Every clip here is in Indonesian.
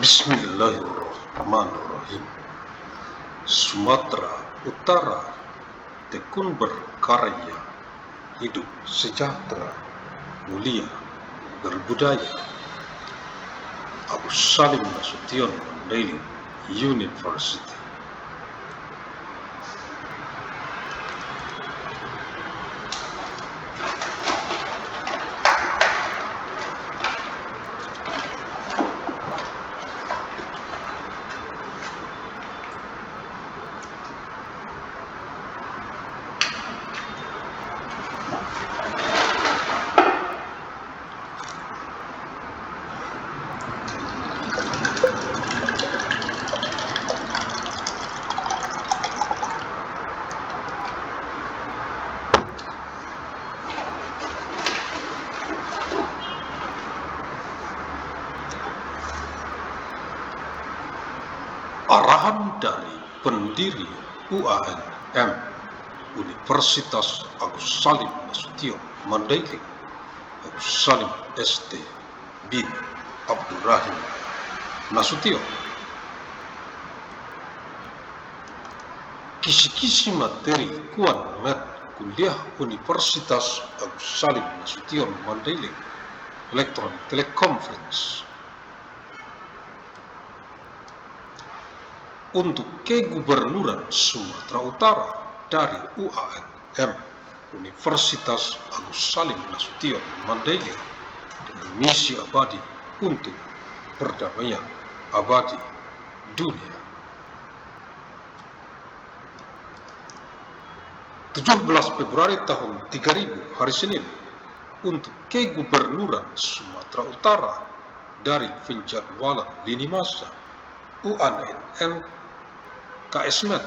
Bismillahirrahmanirrahim. Sumatera Utara tekun berkarya, hidup sejahtera, mulia, berbudaya. Agus Salim Nasution Mandailing University. Arahan dari pendiri UANM Universitas Agus Salim Nasution Mandailing, Agus Salim ST bin Abdurrahim Nasution. Kisi-kisi materi Kuan Met Kuliah Universitas Agus Salim Nasution Mandailing, Electronic Teleconference. Untuk Kegubernuran Sumatera Utara dari UANM Universitas Agus Salim Nasution Mandailing dengan misi abadi untuk perdamaian abadi dunia. 17 Februari tahun 3000 hari Senin, untuk Kegubernuran Sumatera Utara dari penjadwalan lini masa UANM KSMet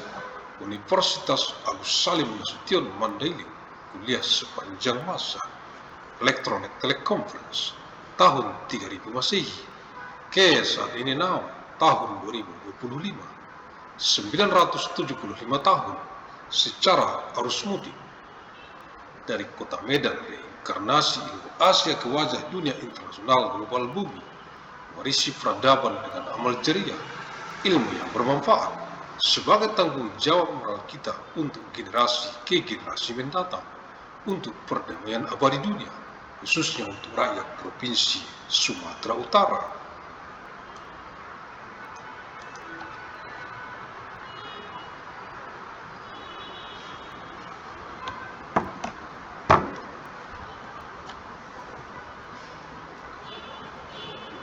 Universitas Agus Salim Nasution Mandailing, kuliah sepanjang masa, Electronic Teleconference, tahun 3000 Masehi, ke saat ini tahun 2025, 975 tahun secara arus mudik dari kota Medan, reinkarnasi ilmu Asia ke wajah dunia internasional global bumi, warisi peradaban dengan amal jariah, ilmu yang bermanfaat sebagai tanggung jawab moral kita untuk generasi ke generasi mendatang, untuk perdamaian abadi dunia, khususnya untuk rakyat Provinsi Sumatera Utara.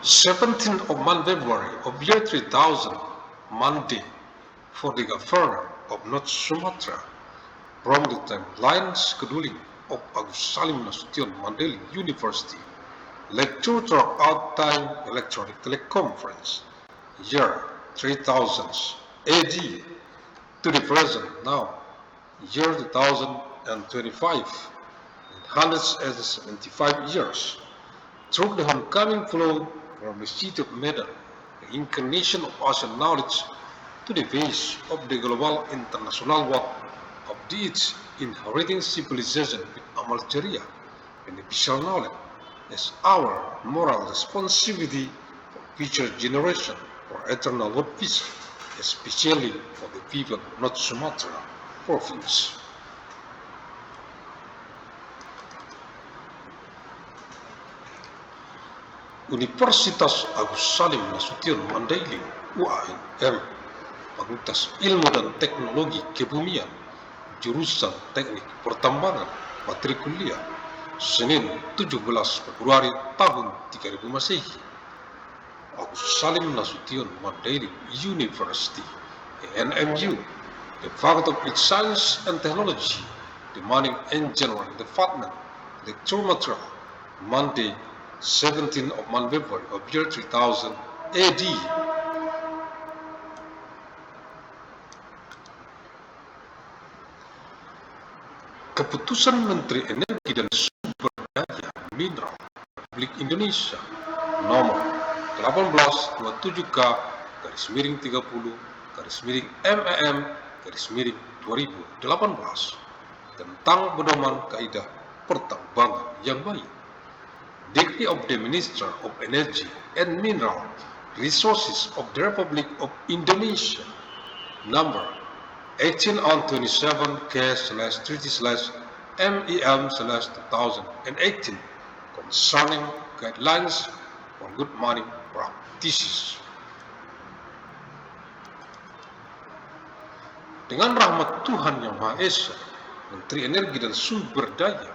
"17th of February of year 3000, Monday, for the Governor of North Sumatra, from the timeline scheduling of Agus Salim Nasution Mandailing University, lecture throughout time electronic teleconference, year 3000 AD to the present now, year 2025, 175 years, through the homecoming flow from the city of Medan, the incarnation of Asian knowledge to the base of the global international work of its inheriting civilization with amal jariah, beneficial knowledge as our moral responsibility for future generation, for eternal world peace, especially for the people of North Sumatra province." Universitas Agus Salim Nasution Mandailing UANM, Fakultas Ilmu dan Teknologi Kebumian, jurusan Teknik Pertambangan, matrikuliah Senin 17 Februari tahun 3000 Masehi. Agus Salim Nasution Mandailing University, ANMU, the Faculty of Science and Technology, the Mining Engineering Department, lecture material, Monday 17th of February of year 3000 AD. Keputusan Menteri Energi dan Sumber Daya Mineral Republik Indonesia nomor 1827/30/MEM/2018 tentang pedoman kaidah pertambangan yang baik. Decree of the Minister of Energy and Mineral Resources of the Republic of Indonesia, number 18 on 27 K/30/MEM/2018 concerning guidelines for good mining practices. Dengan rahmat Tuhan Yang Maha Esa, Menteri Energi dan Sumber Daya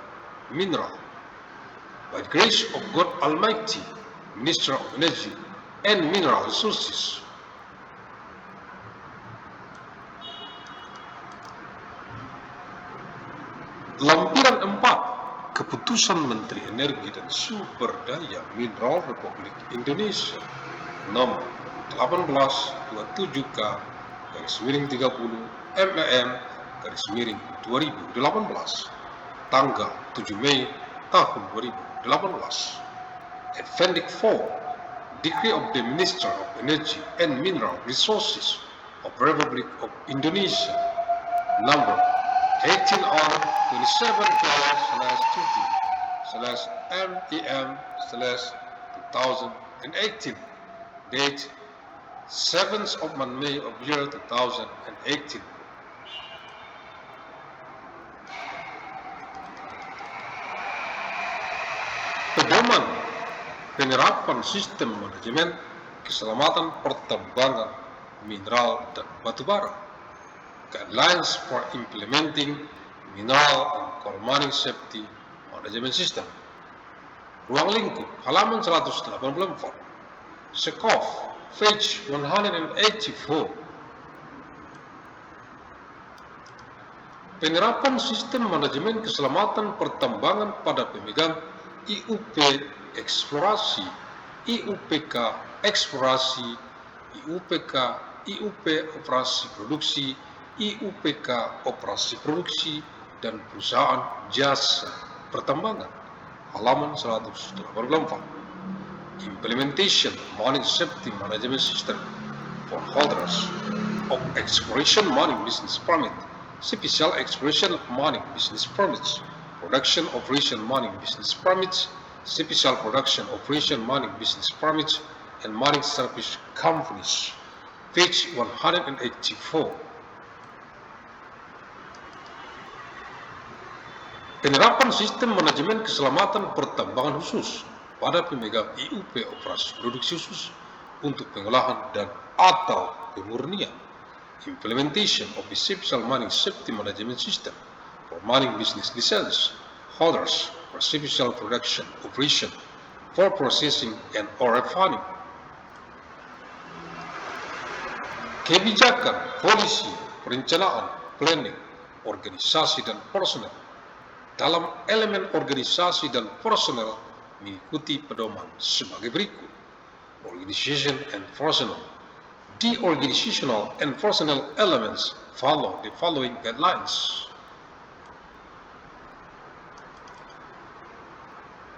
Mineral, by the grace of God Almighty, Minister of Energy and Mineral Resources, Lampiran 4 Keputusan Menteri Energi dan Sumber Daya Mineral Republik Indonesia nomor 18/27K/30 MEM/2018 tanggal 7 Mei tahun 2018. Appendix 4 Decree of the Minister of Energy and Mineral Resources of Republic of Indonesia number 18 on 27K/MEM/2018 date 7th of May of year 2018. Pedoman penerapan sistem manajemen keselamatan pertambangan mineral dan batubara, guidelines for implementing mineral and coal mining safety management system, ruang lingkup halaman 184, Sekov page 184. Penerapan sistem manajemen keselamatan pertambangan pada pemegang IUP eksplorasi, IUPK eksplorasi, IUPK, IUP operasi produksi, IUPK operasi produksi, dan perusahaan jasa pertambangan halaman 184. Implementation Mining Safety Management System for holders of Exploration Mining Business Permit, Special Exploration Mining Business Permits, Production Operation Mining Business Permits, Special Production Operation Mining Business Permits, and Mining Service Companies, page 184. Penerapan sistem manajemen keselamatan pertambangan khusus pada pemegang IUP operasi produksi khusus untuk pengolahan dan atau pemurnian. Implementation of the Special Mining Safety Management System for mining business license holders for special production operation for processing and or refining. Kebijakan, polisi, perencanaan, planning, organisasi dan personel. Dalam elemen organisasi dan personel mengikuti pedoman sebagai berikut. Organization and personnel. The organizational and personnel elements follow the following guidelines.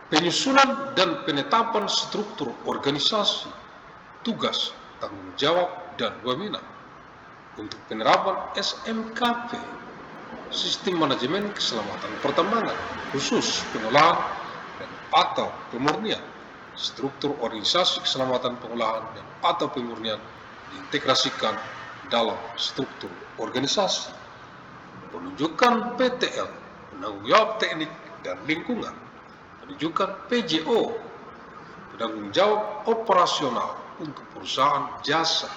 Penyusunan dan penetapan struktur organisasi, tugas, tanggung jawab, dan wewenang untuk penerapan SMKP, Sistem Manajemen Keselamatan Pertambangan khusus pengolahan dan atau pemurnian. Struktur organisasi keselamatan pengolahan dan atau pemurnian diintegrasikan dalam struktur organisasi. Penunjukan PTL, penanggung jawab teknik dan lingkungan. Penunjukan PJO, penanggung jawab operasional untuk perusahaan jasa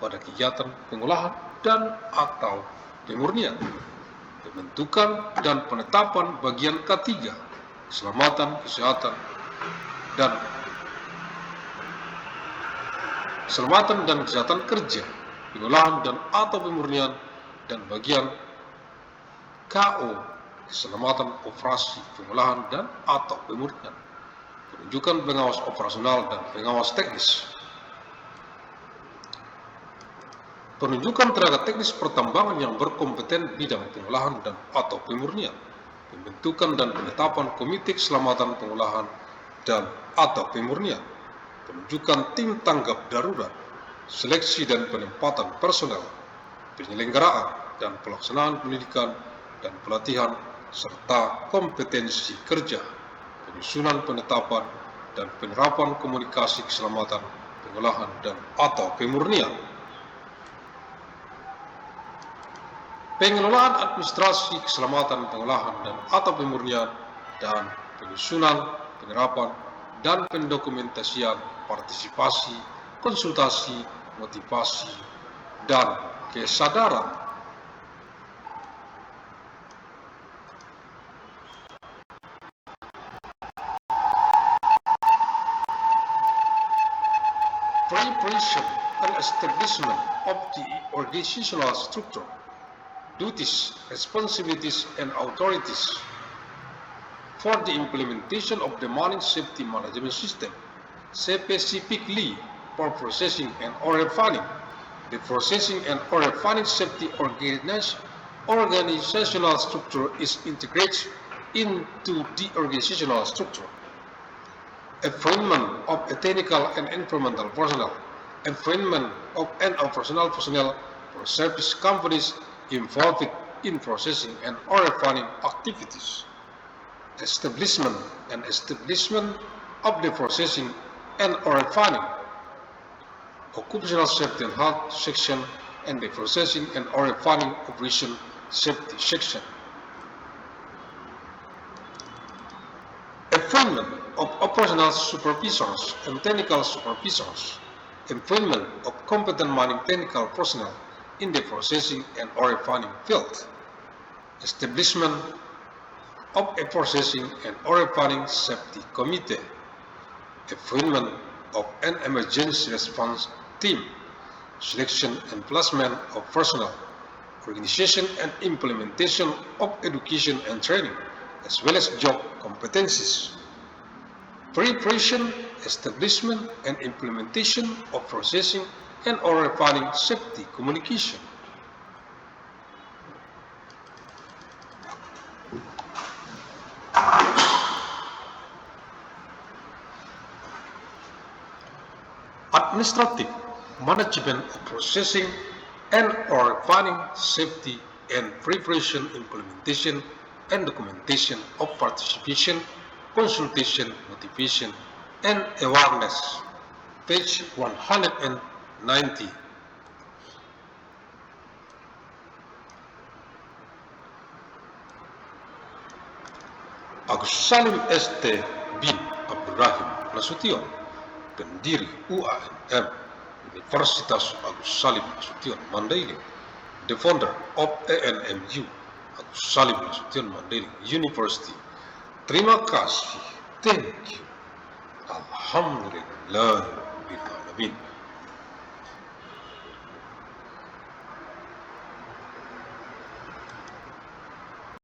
pada kegiatan pengolahan dan atau pemurnian. Pembentukan dan penetapan bagian K3, keselamatan, kesehatan, kerja, pengolahan dan atau pemurnian, dan bagian KO, keselamatan operasi pengolahan dan atau pemurnian. Penunjukan pengawas operasional dan pengawas teknis. Penunjukan tenaga teknis pertambangan yang berkompeten bidang pengolahan dan atau pemurnian. Pembentukan dan penetapan komite keselamatan pengolahan dan atau pemurnian. Penunjukan tim tanggap darurat, seleksi dan penempatan personel, penyelenggaraan dan pelaksanaan pendidikan dan pelatihan, serta kompetensi kerja, penyusunan penetapan dan penerapan komunikasi keselamatan pengolahan dan atau pemurnian. Pengelolaan administrasi keselamatan pengolahan dan atau pemurnian dan penyusunan, penerapan, dan pendokumentasian partisipasi, konsultasi, motivasi, dan kesadaran. Preparation and establishment of the organizational structure, duties, responsibilities, and authorities for the implementation of the Mining Safety Management System, specifically for processing and ore refining. The processing and ore refining safety organizational structure is integrated into the organizational structure. Appointment of a technical and environmental personnel, appointment of an operational personnel for service companies involved in processing and ore refining activities. Establishment of the processing and ore refining, occupational safety and health section, and the processing and ore refining operation safety section. Appointment of operational supervisors and technical supervisors, appointment of competent mining technical personnel in the processing and ore refining field, establishment of a processing and ore refining safety committee, appointment of an emergency response team, selection and placement of personnel, organization and implementation of education and training, as well as job competencies. Preparation, establishment, and implementation of processing and ore refining safety communication. Administrative management of processing and ore refining safety and preparation, implementation, and documentation of participation, consultation, motivation, and awareness. Page 190. Agus Salim ST bin Abdurrahim Nasution, pendiri UANM, Universitas Agus Salim Nasution Mandailing, the founder of ANMU, Agus Salim Nasution Mandailing University. Terima kasih. Thank you. Alhamdulillah.